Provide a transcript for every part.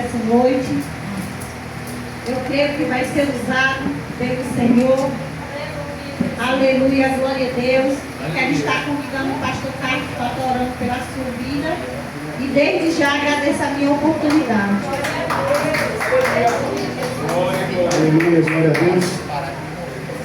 nessa noite. Eu creio que vai ser usado pelo Senhor. Aleluia, glória a Deus. Quero estar convidando o pastor Caio, que está orando pela sua vida. E desde já agradeço a minha oportunidade. Aleluia, glória a Deus.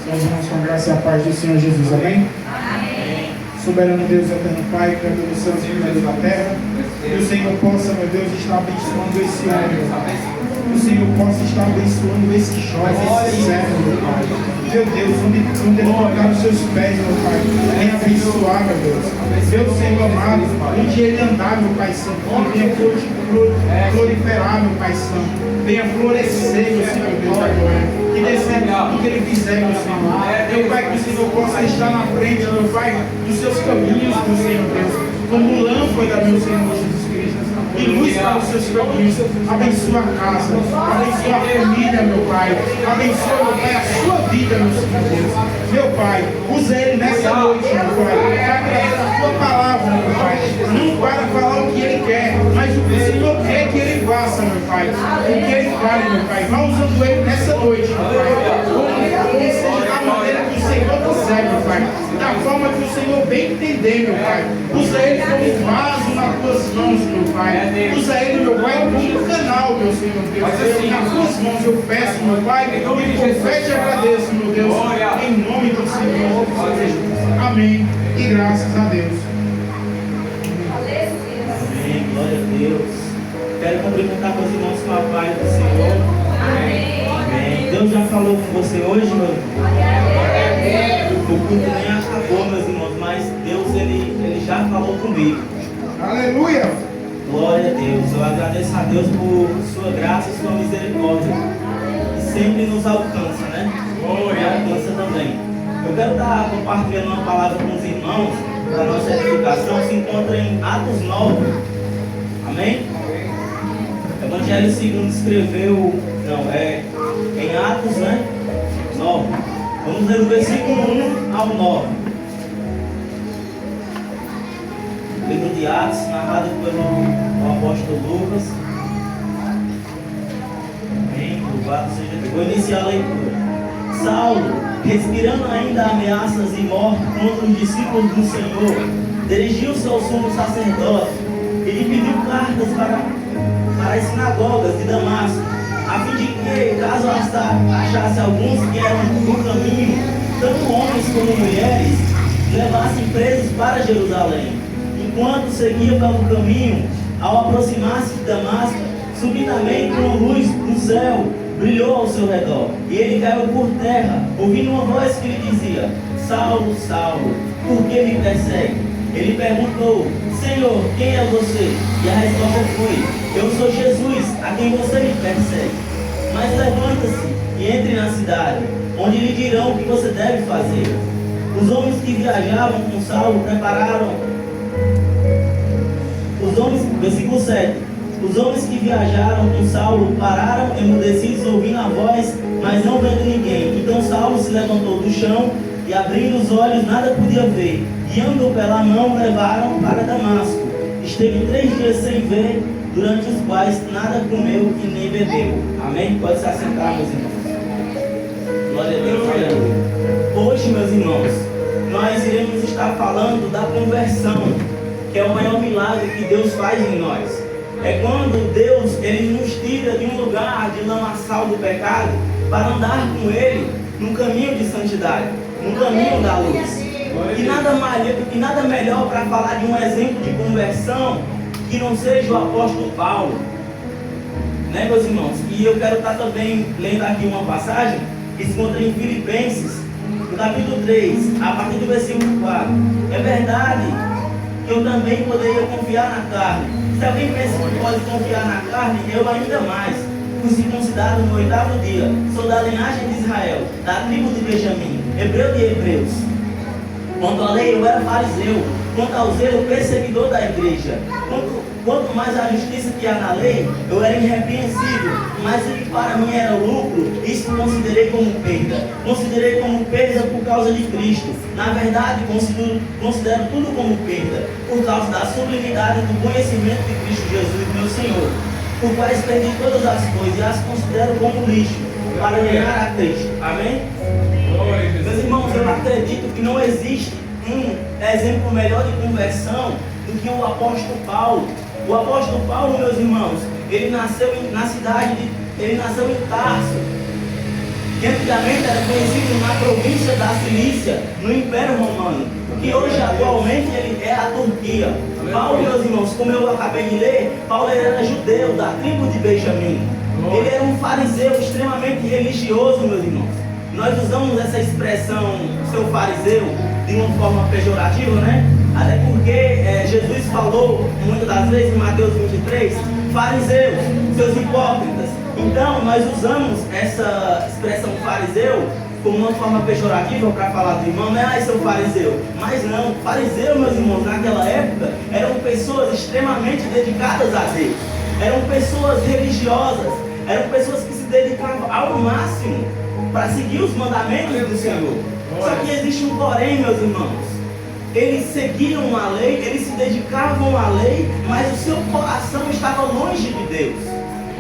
Nós vamos com a graça e a paz do Senhor Jesus, amém? Amém. Soberano Deus, eterno Pai, Criador dos céus e da terra, que o Senhor possa, meu Deus, estar abençoando esse homem. Que o Senhor possa estar abençoando esse jovem, esse servo, meu Pai. Meu Deus, onde ele tocar os seus pés, meu Pai, venha abençoar, meu Deus. Meu Senhor amado, onde ele andar, meu Pai Santo, que venha proliferar, meu Pai Santo, venha florescer, meu Senhor Deus da glória, que dê certo tudo que ele fizer, meu Senhor. Meu Pai, que o Senhor possa estar na frente, meu Pai, dos seus caminhos, meu Senhor Deus, como lâmpada, meu Senhor Jesus Cristo, e luz para os seus caminhos. Abençoa a casa, abençoa a família, meu Pai, abençoa, meu Pai, a sua vida, meu Senhor Deus. Meu Pai, usa ele nessa noite, meu Pai, para trazer a tua palavra, meu Pai, não para falar o que ele quer, mas o que o Senhor quer que ele faça, meu Pai, o que ele fale, meu Pai. Vá usando ele nessa noite, meu Pai, que seja da maneira que o Senhor quiser, meu Pai, da forma que o Senhor bem entender, meu Pai. Usa ele como vaso nas tuas mãos, meu Pai. Usa ele, meu Pai, como um canal, meu Senhor Deus. Nas tuas mãos eu peço, meu Pai, e confesso e agradeço, meu Deus, em nome do Senhor Jesus. Amém. E graças a Deus. Amém. Glória a Deus. Quero cumprimentar meus irmãos com a paz do Senhor. Amém. Amém. Deus já falou com você hoje, meu irmão? O culto nem acabou, meus irmãos, mas Deus, ele já falou comigo. Aleluia. Glória a Deus. Eu agradeço a Deus por sua graça e sua misericórdia. E sempre nos alcança, né? Me alcança também. Eu quero estar compartilhando uma palavra com os irmãos, para nossa edificação. Se encontra em Atos 9. Amém? Evangelho segundo escreveu, em Atos, né? 9. Vamos ler o versículo 1 ao 9. Livro de Atos, narrado pelo apóstolo Lucas. Amém? Louvado seja Deus. Vou iniciar a leitura. Saulo, respirando ainda ameaças e morte contra os discípulos do Senhor, dirigiu-se ao sumo sacerdote e lhe pediu cartas para as sinagogas de Damasco, a fim de que, caso achasse alguns que eram do caminho, tanto homens como mulheres, levassem presos para Jerusalém. Enquanto seguia pelo caminho, ao aproximar-se de Damasco, subitamente uma luz do céu brilhou ao seu redor, e ele caiu por terra, ouvindo uma voz que lhe dizia: Saulo, Saulo, por que me persegue? Ele perguntou: Senhor, quem é você? E a resposta foi: Eu sou Jesus, a quem você me persegue. Mas levanta-se e entre na cidade, onde lhe dirão o que você deve fazer. Os homens que viajavam com Saulo versículo 7. Os homens que viajaram com Saulo pararam emudecidos, ouvindo a voz, mas não vendo ninguém. Então Saulo se levantou do chão e, abrindo os olhos, nada podia ver. Guiando-o pela mão, levaram para Damasco. Esteve 3 dias sem ver, durante os quais nada comeu e nem bebeu. Amém? Pode se assentar, meus irmãos. Glória a Deus. Aleluia. Hoje, meus irmãos, nós iremos estar falando da conversão, que é o maior milagre que Deus faz em nós. É quando Deus, ele nos tira de um lugar de lamaçal do pecado para andar com Ele no caminho de santidade, no caminho da luz. E nada melhor para falar de um exemplo de conversão que não seja o apóstolo Paulo, né, meus irmãos? E eu quero estar também lendo aqui uma passagem que se encontra em Filipenses, no capítulo 3, a partir do versículo 4. É verdade que eu também poderia confiar na carne. Se alguém pensa que pode confiar na carne, eu ainda mais. Fui circuncidado no 8º dia, sou da linhagem de Israel, da tribo de Benjamim, hebreu de hebreus. Quanto à lei, eu era fariseu. Quanto ao zelo, perseguidor da igreja. Quanto mais a justiça que há na lei, eu era irrepreensível. Mas o que para mim era lucro, isso considerei como perda. Considerei como perda por causa de Cristo. Na verdade, considero tudo como perda, por causa da sublimidade do conhecimento de Cristo Jesus, meu Senhor. por quais perdi todas as coisas e as considero como lixo para ganhar a Cristo. Amém? Meus irmãos, eu acredito que não existe um exemplo melhor de conversão do que o apóstolo Paulo. O apóstolo Paulo, meus irmãos, ele nasceu ele nasceu em Tarso, que antigamente era conhecido na província da Cilícia, no Império Romano, que hoje atualmente ele é a Turquia. Paulo, meus irmãos, como eu acabei de ler, Paulo era judeu da tribo de Benjamim. Ele era um fariseu extremamente religioso, meus irmãos. Nós usamos essa expressão, seu fariseu, de uma forma pejorativa, né? Até porque Jesus falou muitas das vezes em Mateus 23, fariseus, seus hipócritas. Então nós usamos essa expressão fariseu como uma forma pejorativa para falar do irmão, não é seu fariseu. Mas não, fariseu, meus irmãos, naquela época eram pessoas extremamente dedicadas a Deus. Eram pessoas religiosas, eram pessoas que se dedicavam ao máximo para seguir os mandamentos do Senhor. Só que existe um porém, meus irmãos. Eles seguiam a lei, eles se dedicavam à lei, mas o seu coração estava longe de Deus.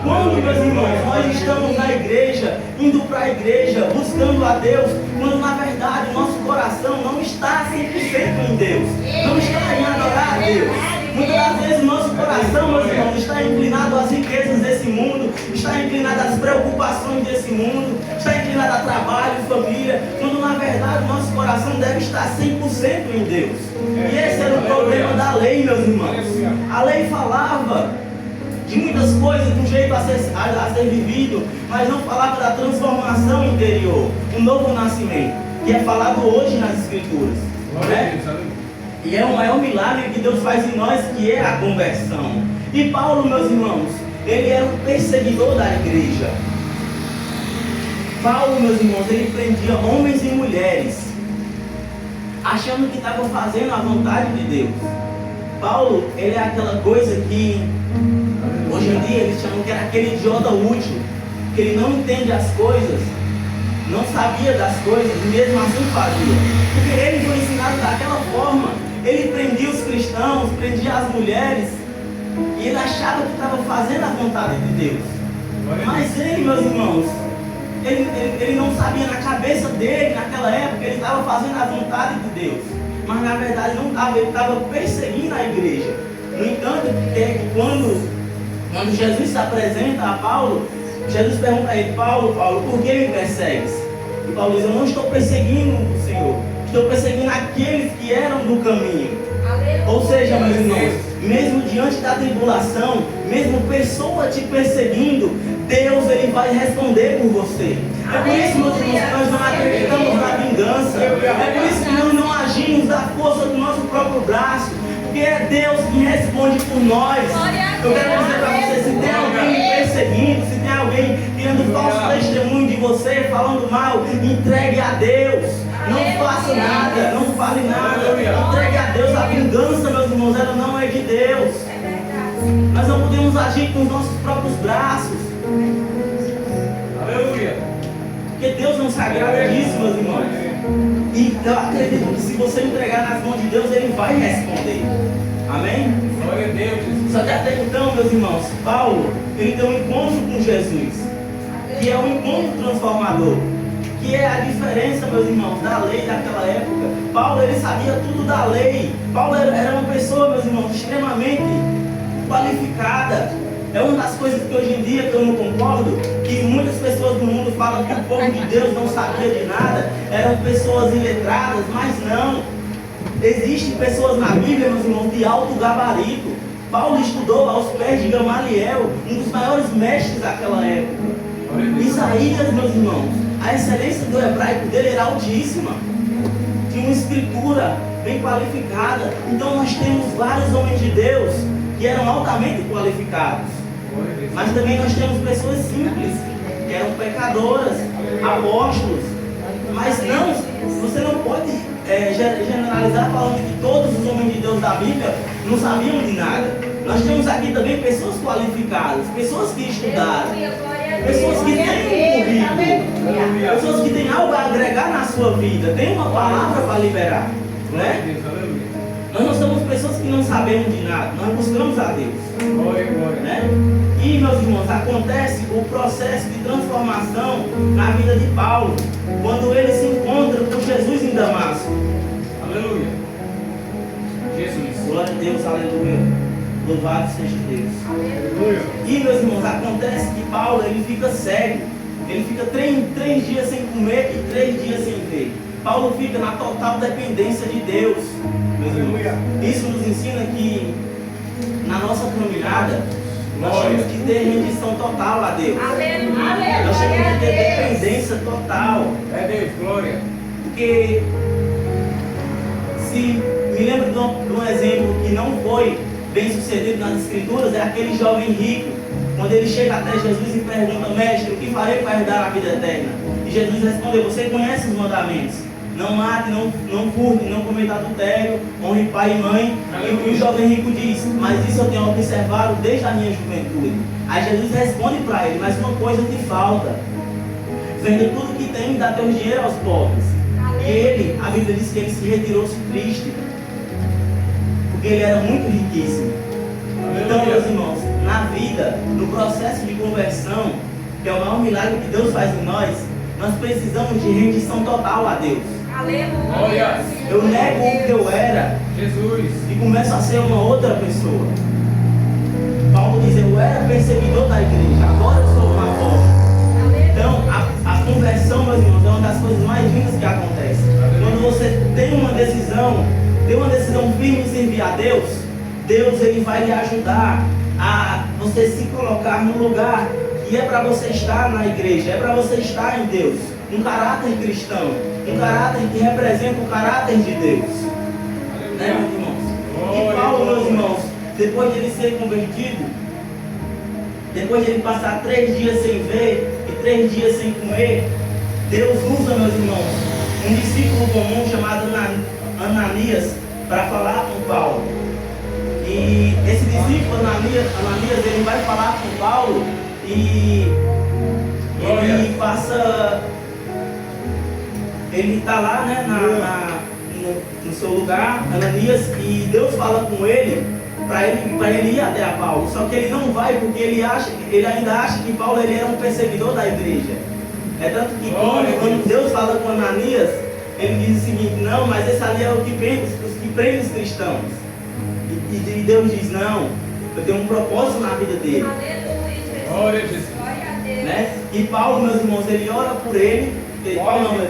Quando, meus irmãos, nós estamos na igreja, indo para a igreja, buscando a Deus, quando na verdade o nosso coração não está 100% em Deus, não está em adorar a Deus. Muitas das vezes o nosso coração, meus irmãos, está inclinado às riquezas desse mundo, está inclinado às preocupações desse mundo, está inclinado a trabalho, família, quando na verdade o nosso coração deve estar 100% em Deus. E esse era o problema da lei, meus irmãos. A lei falava de muitas coisas, de um jeito a ser vivido, mas não falava da transformação interior, o novo nascimento, que é falado hoje nas Escrituras. Né? E é o maior milagre que Deus faz em nós, que é a conversão. E Paulo, meus irmãos, ele era um perseguidor da igreja. Paulo, meus irmãos, ele prendia homens e mulheres, achando que estavam fazendo a vontade de Deus. Paulo, ele é aquela coisa que hoje em dia eles chamam que era aquele idiota útil, que ele não entende as coisas, não sabia das coisas e mesmo assim fazia. Porque ele foi ensinado daquela forma. Ele prendia os cristãos, prendia as mulheres, e ele achava que estava fazendo a vontade de Deus. Mas ele, meus irmãos, ele não sabia, na cabeça dele, naquela época, ele estava fazendo a vontade de Deus. Mas na verdade não estava, ele estava perseguindo a igreja. No entanto, quando Jesus se apresenta a Paulo, Jesus pergunta a ele: Paulo, por que me persegues? E Paulo diz: eu não estou perseguindo o Senhor, estou perseguindo aqueles que eram do caminho. Ou seja, meus irmãos, mesmo diante da tribulação, mesmo pessoa te perseguindo, Deus ele vai responder por você. É por isso, meus irmãos, que nós não acreditamos na vingança. É por isso que nós não agimos da força do nosso próprio braço, porque é Deus que responde por nós. Eu quero dizer para você, se tem alguém me perseguindo, se tem alguém tirando falso testemunho de você, falando mal, entregue a Deus. Não faça nada, não fale nada. Entregue a Deus. A vingança, meus irmãos, ela não é de Deus. Nós não podemos agir com os nossos próprios braços. Aleluia. Porque Deus não se agrada disso, meus irmãos. E eu acredito que se você entregar nas mãos de Deus, Ele vai responder. Amém? Glória a Deus. Só que até então, meus irmãos, Paulo, ele tem um encontro com Jesus, que é um encontro transformador, que é a diferença, meus irmãos, da lei daquela época. Paulo, ele sabia tudo da lei. Paulo era uma pessoa, meus irmãos, extremamente qualificada. É uma das coisas que hoje em dia que eu não concordo, que muitas pessoas do mundo falam que o povo de Deus não sabia de nada, eram pessoas iletradas, mas não. Existem pessoas na Bíblia, meus irmãos, de alto gabarito. Paulo estudou aos pés de Gamaliel, um dos maiores mestres daquela época. Isaías, meus irmãos, a excelência do hebraico dele era altíssima. Tinha uma escritura bem qualificada. Então nós temos vários homens de Deus que eram altamente qualificados. Mas também nós temos pessoas simples, que eram pecadoras, apóstolos. Mas não, você não pode generalizar falando que todos os homens de Deus da Bíblia não sabiam de nada. Nós temos aqui também pessoas qualificadas, pessoas que estudaram, pessoas que têm um currículo, pessoas que têm algo a agregar na sua vida, têm uma palavra para liberar, né? Nós não somos pessoas que não sabemos de nada, nós buscamos a Deus. Glória, glória. Né? E, meus irmãos, acontece o processo de transformação na vida de Paulo, quando ele se encontra com Jesus em Damasco. Aleluia. Jesus. Glória a Deus, aleluia. Louvado seja Deus. Aleluia. E, meus irmãos, acontece que Paulo ele fica cego. Ele fica três dias sem comer e 3 dias sem ver. Paulo fica na total dependência de Deus. Meus irmãos. Isso nos ensina que na nossa caminhada nós temos que ter rendição total a Deus. Nós temos que ter dependência total. É Deus, glória. Porque se me lembro de um exemplo que não foi bem sucedido nas escrituras, é aquele jovem rico, quando ele chega até Jesus e pergunta: mestre, o que farei para herdar a vida eterna? E Jesus respondeu: você conhece os mandamentos: não mate, não furte, não cometa adultério, honre pai e mãe. E o jovem rico diz: mas isso eu tenho observado desde a minha juventude. Aí Jesus responde para ele: mas uma coisa te falta, vende tudo que tem e dá teu dinheiro aos pobres. E ele, a Bíblia diz que ele se retirou-se triste, porque ele era muito riquíssimo. Então, meus irmãos, na vida, no processo de conversão, que é o maior milagre que Deus faz em nós, nós precisamos de rendição total a Deus. Glória. Eu nego o que eu era Jesus. e começo a ser uma outra pessoa. Paulo diz: eu era perseguidor da igreja, agora eu sou uma porta. Então, a conversão, meus irmãos, é uma das coisas mais lindas que acontece. Quando você tem uma decisão firme em servir a Deus, Deus ele vai lhe ajudar a você se colocar no lugar que é para você estar na igreja, é para você estar em Deus. Um caráter cristão, um caráter que representa o caráter de Deus. Né, meus irmãos? E Paulo, meus irmãos, depois de ele ser convertido, depois de ele passar 3 dias sem ver e 3 dias sem comer, Deus usa, meus irmãos, um discípulo comum chamado Ananias para falar com Paulo. E esse discípulo Ananias ele vai falar com Paulo e ele passa, ele está lá, né, no seu lugar, Ananias, e Deus fala com ele para ele ir até a Paulo. Só que ele não vai porque ele ainda acha que Paulo ele era um perseguidor da igreja. É tanto que quando Deus fala com Ananias, ele diz o seguinte: não, mas esse ali é o que prende os cristãos. E Deus diz: não, eu tenho um propósito na vida dele. Glória a Jesus. Né? E Paulo, meus irmãos, ele ora por ele.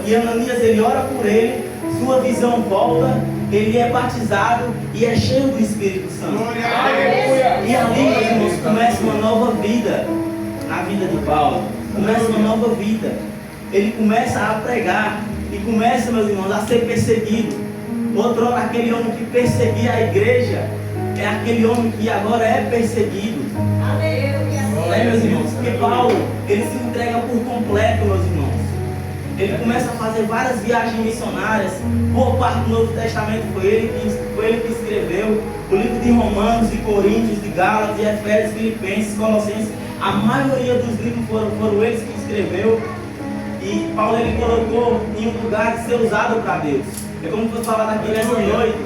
E Ananias ele ora por ele, sua visão volta, ele é batizado e é cheio do Espírito Santo. E ali, meus irmãos, começa uma nova vida na vida de Paulo. Começa uma nova vida. Ele começa a pregar e começa, meus irmãos, a ser perseguido. Outrora, aquele homem que perseguia a igreja é aquele homem que agora é perseguido. Meus irmãos? Porque Paulo, ele se entrega por completo, meus irmãos. Ele começa a fazer várias viagens missionárias. Boa parte do Novo Testamento foi ele que escreveu. O livro de Romanos, de Coríntios, de Gálatas, de Efésios, Filipenses, Colossenses. A maioria dos livros foram eles que escreveu. E Paulo ele colocou em um lugar de ser usado para Deus. É como foi falado aqui nessa noite.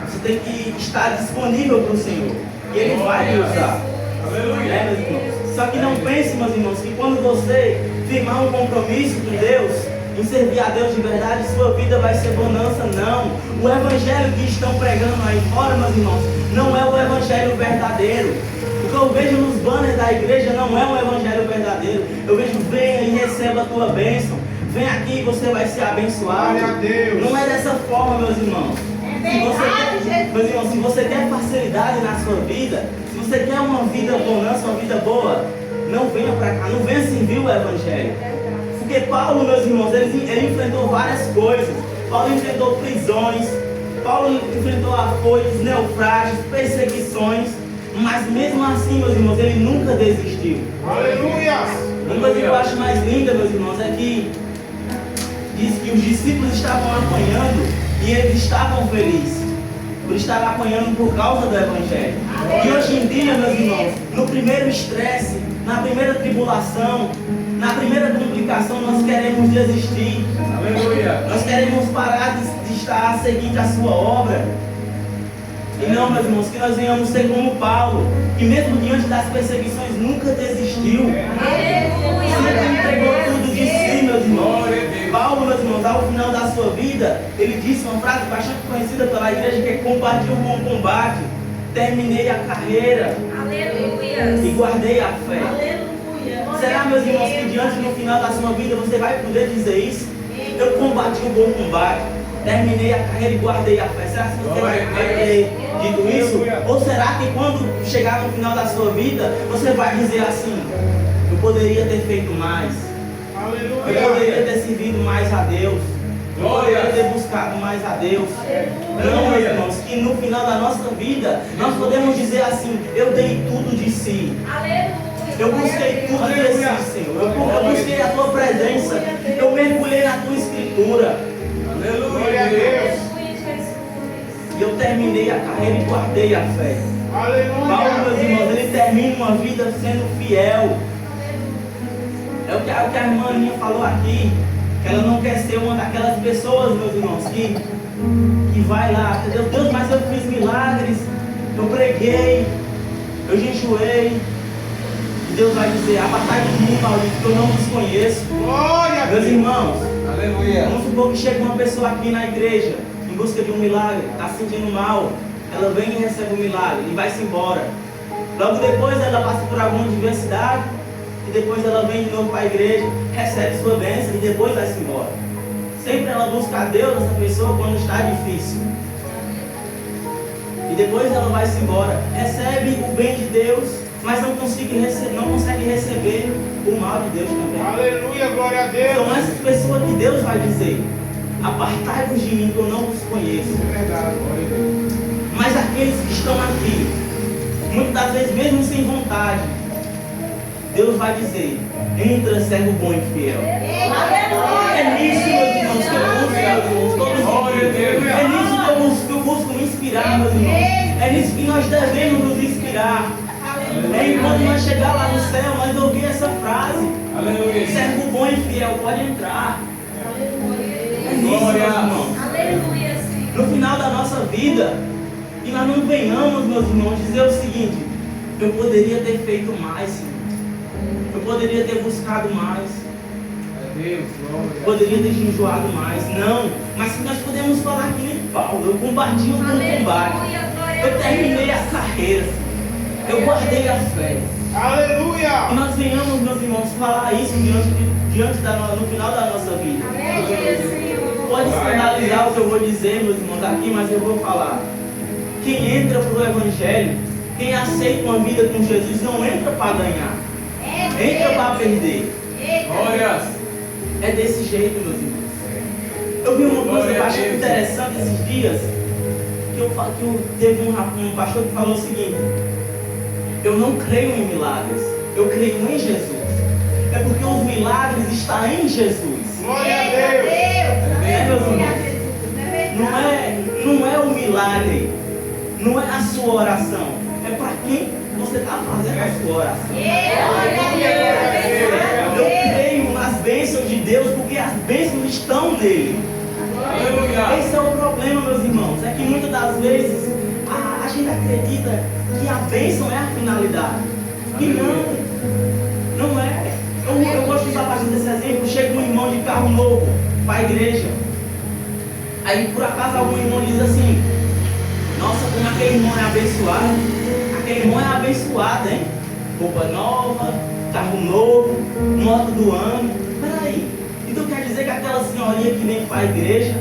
Você tem que estar disponível para o Senhor. E Ele vai lhe usar. Aleluia. Meus irmãos? Só que não pense, meus irmãos, que quando você firmar um compromisso com Deus, em servir a Deus de verdade, sua vida vai ser bonança, não. O evangelho que estão pregando aí fora, meus irmãos, não é o evangelho verdadeiro. O que eu vejo nos banners da igreja não é um evangelho verdadeiro. Eu vejo: venha e receba a tua bênção. Vem aqui e você vai ser abençoado. Glória a Deus. Não é dessa forma, meus irmãos. Meus irmãos, se você quer facilidade na sua vida, se você quer uma vida bonança, uma vida boa, não venha para cá, não venha servir o evangelho. Porque Paulo, meus irmãos, ele enfrentou várias coisas. Paulo enfrentou prisões, Paulo enfrentou afoitos, naufrágios, perseguições. Mas mesmo assim, meus irmãos, ele nunca desistiu. Aleluia! Uma coisa que eu acho mais linda, meus irmãos, é que diz que os discípulos estavam apanhando e eles estavam felizes por estar apanhando por causa do evangelho. E hoje em dia, meus irmãos, no primeiro estresse, na primeira tribulação, na primeira complicação, nós queremos desistir. Aleluia. Nós queremos parar de estar seguindo a sua obra. E não, meus irmãos, que nós venhamos ser como Paulo, que mesmo diante das perseguições nunca desistiu. Sempre entregou tudo de si, meus irmãos. Paulo, meus irmãos, ao final da sua vida, ele disse uma frase bastante conhecida pela igreja, que é: combati o bom combate, terminei a carreira e guardei a fé. Será, meus irmãos, que diante do final da sua vida você vai poder dizer isso? Eu combati o bom combate, terminei a carreira e guardei a fé. Será que você vai ter dito isso? Ou será que quando chegar no final da sua vida, você vai dizer assim: eu poderia ter feito mais, eu poderia ter servido mais a Deus, eu poderia ter buscado mais a Deus? Não, meus irmãos, que no final da nossa vida, nós podemos dizer assim: eu dei tudo de si. Eu busquei tudo de si, Senhor. Eu busquei a Tua presença. Eu mergulhei na Tua Escritura. Aleluia a Deus. E eu terminei a carreira e guardei a fé. Paulo, meus irmãos, ele termina uma vida sendo fiel. É o que a irmã Aninha falou aqui, que ela não quer ser uma daquelas pessoas, meus irmãos, que vai lá, entendeu? Deus, mas eu fiz milagres, eu preguei, eu jejuei. Deus vai dizer: apartai de mim, maldito, que eu não vos conheço. Meus irmãos, Aleluia. vamos supor que chega uma pessoa aqui na igreja em busca de um milagre, está se sentindo mal, ela vem e recebe o milagre e vai-se embora. Logo depois ela passa por alguma adversidade e depois ela vem de novo para a igreja, recebe sua bênção e depois vai-se embora. Sempre ela busca a Deus, essa pessoa, quando está difícil. E depois ela vai-se embora, recebe o bem de Deus, mas não consegue receber o mal de Deus também. Aleluia, glória a Deus. Então essas pessoas que Deus vai dizer: apartai-vos de mim, que eu não vos conheço. É verdade, glória a Deus. Mas aqueles que estão aqui, muitas das vezes mesmo sem vontade, Deus vai dizer: entra, servo bom e fiel. É nisso, meus irmãos, que eu busco, meus irmãos, todos os dias. É nisso que eu busco me inspirar, meus irmãos. É nisso que nós devemos nos inspirar. É enquanto nós chegar lá no céu, nós ouvir essa frase: Aleluia. servo bom e fiel, pode entrar. É nisso, meus irmãos. No final da nossa vida, que nós não venhamos, meus irmãos, dizer o seguinte: eu poderia ter feito mais, Senhor. Eu poderia ter buscado mais. Deus, Eu poderia ter jejuado mais. Não, mas que nós podemos falar que nem Paulo: eu combati o bom combate, eu terminei a carreira, eu guardei a fé. Aleluia. E nós venhamos, meus irmãos, falar isso no final da nossa vida. Pode escandalizar o que eu vou dizer, meus irmãos, aqui, mas eu vou falar. Quem entra para o Evangelho, quem aceita uma vida com Jesus, não entra para ganhar, entra para perder. Glórias. É desse jeito, meus irmãos. Eu vi uma coisa bastante interessante esses dias, teve um pastor que falou o seguinte: eu não creio em milagres, eu creio em Jesus. É porque os milagres estão em Jesus. Glória a Deus. Meus irmãos, não é o milagre, não é a sua oração, é para quem você está fazendo a sua oração. Eu creio nas bênçãos de Deus, porque as bênçãos estão nele. Aleluia. Esse é o problema, meus irmãos, é que muitas das vezes a gente acredita que a bênção é a finalidade. E não é. Eu gosto de usar bastante esse exemplo. Chega um irmão de carro novo para a igreja. Aí por acaso algum irmão diz assim: nossa, como aquele irmão é abençoado. Aquele irmão é abençoado, hein? Roupa nova, carro novo, moto do ano. Peraí, então quer dizer que aquela senhorinha que vem para a igreja,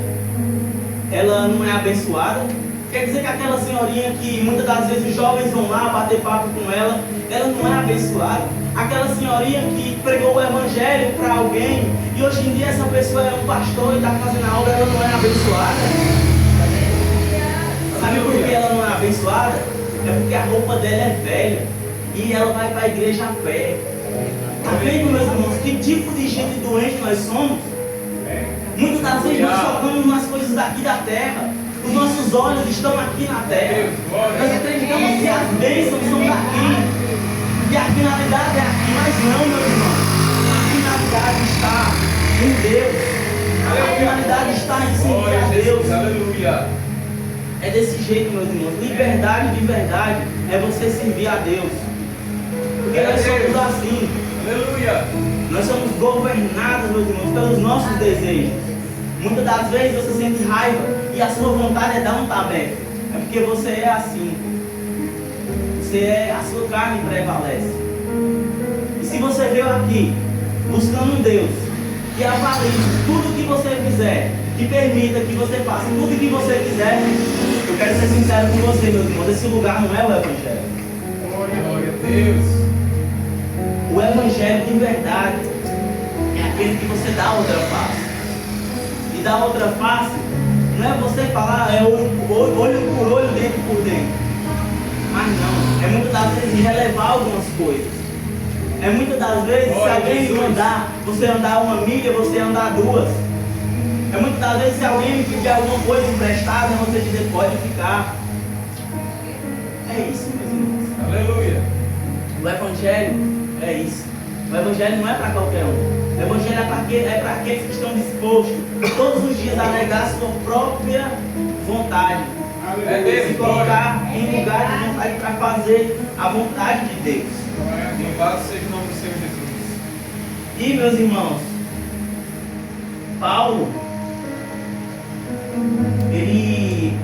ela não é abençoada? Quer dizer que aquela senhorinha que muitas das vezes os jovens vão lá bater papo com ela não é abençoada? Aquela senhorinha que pregou o evangelho para alguém e hoje em dia essa pessoa é um pastor e está fazendo a obra, ela não é abençoada? Sabe por que ela não é abençoada? É porque a roupa dela é velha e ela vai para a igreja a pé. Está vendo, meus irmãos, que tipo de gente doente nós somos? Muitas das vezes nós focamos nas coisas daqui da terra. Os nossos olhos estão aqui na terra. Nós acreditamos que as bênçãos são daqui. E a finalidade é aqui, mas não, meu irmão. A finalidade está em Deus. A finalidade está em servir a Deus. Aleluia. É desse jeito, meus irmãos. Liberdade de verdade é você servir a Deus. Porque nós somos assim. Aleluia. Nós somos governados, meus irmãos, pelos nossos desejos. Muitas das vezes você sente raiva e a sua vontade é dar um tabefe. É porque você é assim. A sua carne prevalece. E se você veio aqui buscando um Deus que avalie tudo que você fizer, que permita que você faça tudo que você quiser, eu quero ser sincero com você, meus irmãos, esse lugar não é o Evangelho. Glória a Deus. O Evangelho de verdade é aquele que você dá outra face. E dar outra face não é você falar, é olho por olho, dentro por dentro. Mas não, é muitas das vezes relevar algumas coisas. É muitas das vezes, se alguém me mandar, você andar 1 milha, você andar 2. É muitas das vezes, se alguém me pedir alguma coisa emprestada, você dizer, pode ficar. É isso, meus irmãos. Aleluia. O Evangelho é isso. O Evangelho não é para qualquer um. O Evangelho é para aqueles que estão dispostos todos os dias a negar a sua própria vontade. Se colocar em lugar de vontade para fazer a vontade de Deus. Louvado seja o nome do Senhor Jesus. E, meus irmãos, Paulo, ele,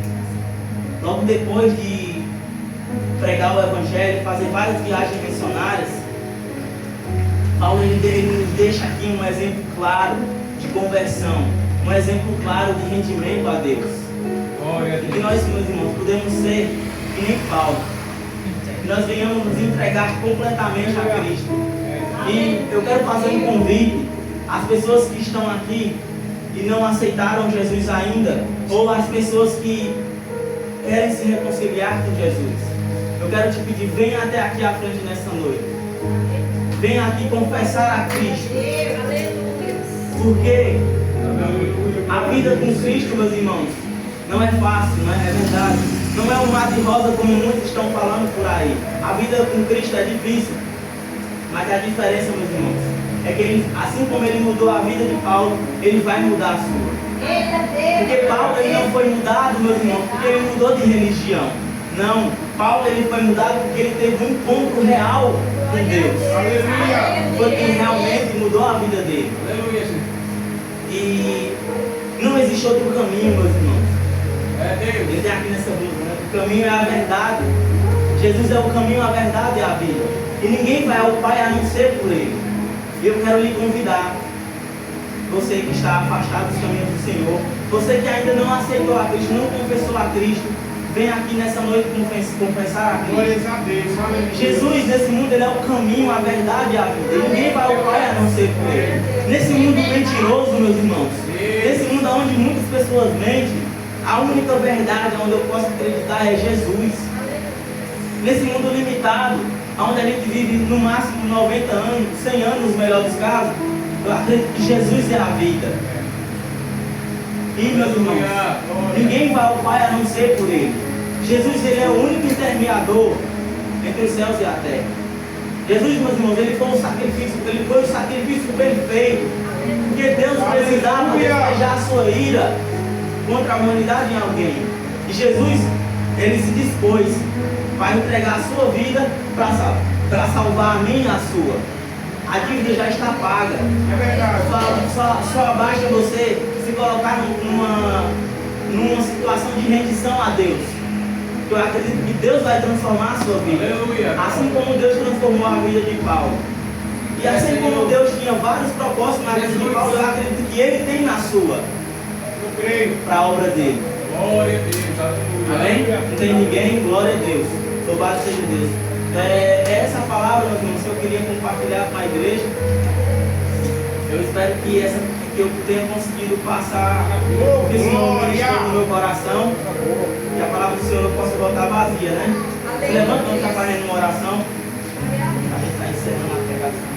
logo depois de pregar o Evangelho, fazer várias viagens missionárias, Paulo ele nos deixa aqui um exemplo claro de conversão, um exemplo claro de rendimento a Deus. Glória a E que Deus. nós, meus irmãos, podemos ser que nem Paulo, que nós venhamos nos entregar completamente a Cristo. E eu quero fazer um convite às pessoas que estão aqui e não aceitaram Jesus ainda, ou às pessoas que querem se reconciliar com Jesus. Eu quero te pedir, venha até aqui à frente nessa noite. Venha aqui confessar a Cristo. Porque a vida com Cristo, meus irmãos, não é fácil, não é verdade. Não é um mar de rosa como muitos estão falando por aí. A vida com Cristo é difícil. Mas a diferença, meus irmãos, é que ele, assim como ele mudou a vida de Paulo, ele vai mudar a sua. Porque Paulo ele não foi mudado, meus irmãos, porque ele mudou de religião. Não, Paulo ele foi mudado porque ele teve um encontro real com Deus. Aleluia. Foi quem realmente mudou a vida dele. Aleluia, Jesus. E não existe outro caminho, meus irmãos. É Deus. Ele tem aqui nessa música, né? O caminho é a verdade. Jesus é o caminho, a verdade e a vida. E ninguém vai ao Pai a não ser por Ele. E eu quero lhe convidar, você que está afastado dos caminhos do Senhor, você que ainda não aceitou a Cristo, não confessou a Cristo, vem aqui nessa noite confessar a Cristo. Glórias a Deus. Aleluia. Jesus, nesse mundo, Ele é o caminho, a verdade e a vida. E ninguém vai ao Pai a não ser por Ele. Nesse mundo mentiroso, meus irmãos, nesse mundo onde muitas pessoas mentem, a única verdade onde eu posso acreditar é Jesus. Nesse mundo limitado, onde a gente vive no máximo 90 anos, 100 anos, no melhor dos casos, eu acredito que Jesus é a vida. E, meus irmãos, ninguém vai ao Pai a não ser por Ele. Jesus, Ele é o único intermediador entre os céus e a terra. Jesus, meus irmãos, Ele foi o sacrifício perfeito. Porque Deus precisava despejar a sua ira contra a humanidade em alguém. E Jesus, Ele se dispôs para entregar a sua vida para salvar a minha e a sua. A dívida já está paga. É verdade. Só basta você se colocar numa situação de rendição a Deus. Eu acredito que Deus vai transformar a sua vida. Aleluia. Assim como Deus transformou a vida de Paulo. E assim como Deus tinha vários propósitos na vida de Paulo, eu acredito que Ele tem na sua. Eu creio. Para a obra dele. Glória a Deus. Aleluia. Amém? Não tem ninguém? Glória a Deus. Louvado seja Deus. Essa palavra, meus irmãos, eu queria compartilhar com a igreja. Eu espero que eu tenha conseguido passar o que o Senhor ministrou no meu coração. E a palavra do Senhor não possa voltar vazia, né? Se levanta, vamos estar fazendo uma oração. A gente está encerrando a pregação.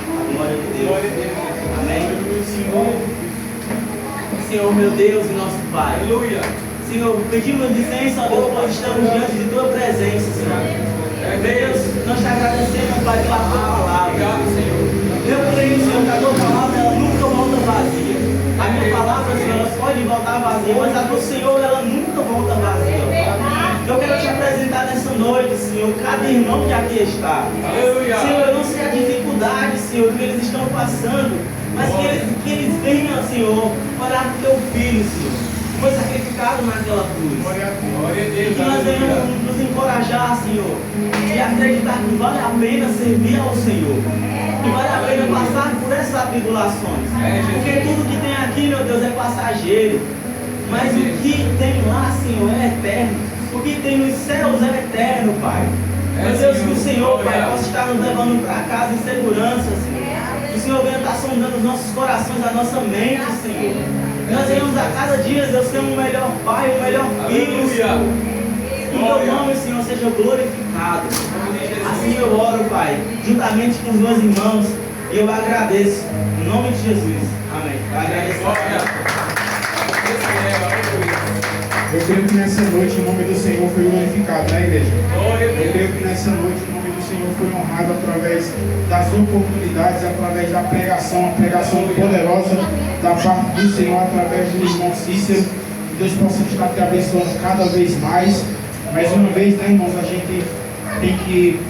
A glória de Deus. Glória a Deus. Amém? Senhor, meu Deus e nosso Pai. Aleluia. Senhor, pedimos licença, ó Deus, pois estamos diante de Tua presença, Senhor. Deus, nós te agradecemos, Pai, pela Tua palavra. Obrigado, Senhor. Eu creio, Senhor, que a Tua palavra ela nunca volta vazia. A minha palavra, Senhor, ela pode voltar vazia, mas a do Senhor, ela nunca nunca volta vazia, Pai. Eu quero te apresentar nessa noite, Senhor, cada irmão que aqui está. Aleluia. Senhor, eu não sei a dificuldade, Senhor, que eles estão passando, mas que eles venham, Senhor, olhar para o teu filho, Senhor, que foi sacrificado naquela cruz. Glória a E Deus. que nós venhamos Aleluia. nos encorajar, Senhor, e acreditar que vale a pena servir ao Senhor, que vale a pena passar por essas tribulações, porque tudo que tem aqui, meu Deus, é passageiro, mas o que tem lá, Senhor, é eterno, o que tem nos céus é eterno, Pai. Meu Deus, que o Senhor, Pai, possa estar nos levando para casa em segurança, Senhor. Que o Senhor venha estar sondando os nossos corações, a nossa mente, Senhor. Que nós venhamos a cada dia, Deus, ser um melhor Pai, um melhor Filho, Senhor. Que o teu nome, Senhor, seja glorificado. Assim eu oro, Pai, juntamente com os meus irmãos, e eu agradeço, em nome de Jesus. Amém. Eu agradeço. Eu creio que nessa noite o nome do Senhor foi glorificado, né, igreja? Eu creio que nessa noite o nome do Senhor foi honrado através das oportunidades, através da pregação, a pregação poderosa da parte do Senhor, através do irmão Cícero. Que Deus possa estar te abençoando cada vez mais. Mais uma vez, né, irmãos, a gente tem que